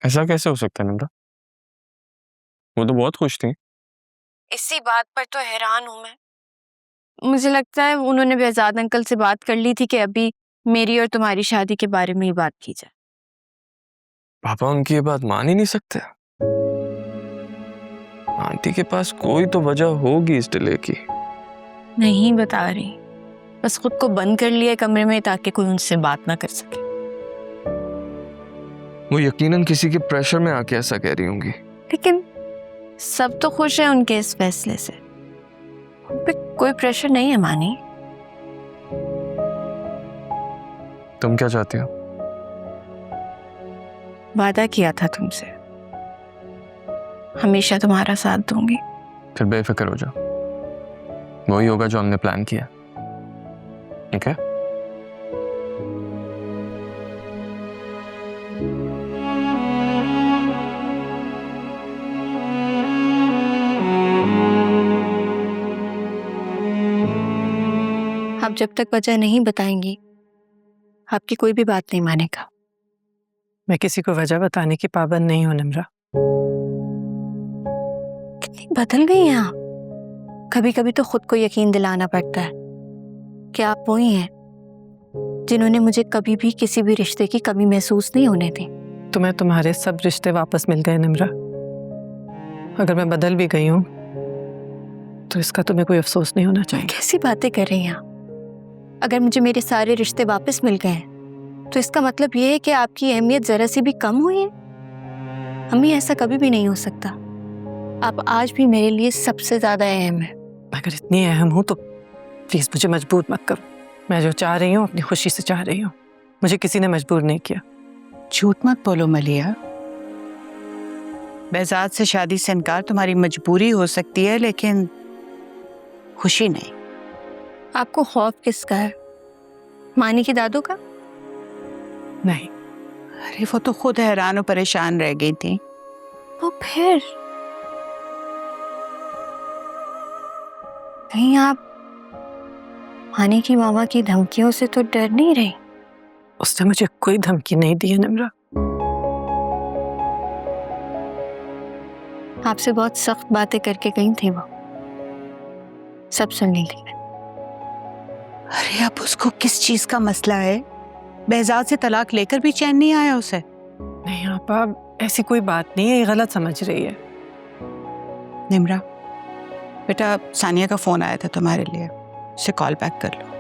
ऐसा कैसे हो सकता है निम्रा? वो तो बहुत खुश थी। इसी बात पर तो हैरान हूं मैं। मुझे लगता है उन्होंने बेहजाद अंकल से बात कर ली थी कि अभी मेरी और तुम्हारी शादी के बारे में ही बात की जाए। पापा उनकी ये बात मान ही नहीं सकते। आंटी के पास कोई तो वजह होगी इस डिले की। नहीं बता रही, बस खुद को बंद कर लिया कमरे में ताकि कोई उनसे बात ना कर सके। वो यकीनन किसी के प्रेशर में आके ऐसा कह रही होंगी। लेकिन सब तो खुश हैं उनके इस फैसले से। उन पे कोई प्रेशर नहीं है मानी। तुम क्या चाहती हो? वादा किया था तुमसे, हमेशा तुम्हारा साथ दूंगी। फिर बेफिक्र हो जाओ, वही होगा जो हमने प्लान किया। ठीक है? आप जब तक वजह नहीं बताएंगी आपकी कोई भी बात नहीं मानेगा। मैं किसी को वजह बताने की पाबंद नहीं हूं निम्रा। कितनी बदल गई हैं आप। कभी कभी तो खुद को यकीन दिलाना पड़ता है कि आप वही हैं जिन्होंने मुझे कभी भी किसी भी रिश्ते की कमी महसूस नहीं होने दी। तुम्हें तुम्हारे सब रिश्ते वापस मिल गए निम्रा। अगर मैं बदल भी गई हूं तो इसका तुम्हें कोई अफसोस नहीं होना चाहिए। कैसी बातें कर रही हैं आप? अगर मुझे मेरे सारे रिश्ते वापस मिल गए तो इसका मतलब ये है कि आपकी अहमियत जरा सी भी कम हुई है। अम्मी, ऐसा कभी भी नहीं हो सकता। आप आज भी मेरे लिए सबसे ज्यादा अहम है। अगर इतनी अहम हूं तो प्लीज मुझे मजबूर मत करो। मैं जो चाह रही हूँ अपनी खुशी से चाह रही हूँ। मुझे किसी ने मजबूर नहीं किया। झूठ मत बोलो मलिया। बेहजाद से शादी से इनकार तुम्हारी मजबूरी हो सकती है लेकिन खुशी नहीं। आपको खौफ किसका है? मानी की दादू का? नहीं। अरे वो तो खुद हैरान और परेशान रह गई थी। तो फिर कहीं आप मानी की मामा की धमकियों से तो डर नहीं रही? उसने मुझे कोई धमकी नहीं दी है निम्रा। आपसे बहुत सख्त बातें करके गई थी वो, सब सुन ली थी। अरे अब उसको किस चीज का मसला है? बेहजाद से तलाक लेकर भी चैन नहीं आया उसे। नहीं आपा, ऐसी कोई बात नहीं है, ये गलत समझ रही है। निम्रा बेटा, सानिया का फोन आया था तुम्हारे लिए, उसे कॉल बैक कर लो।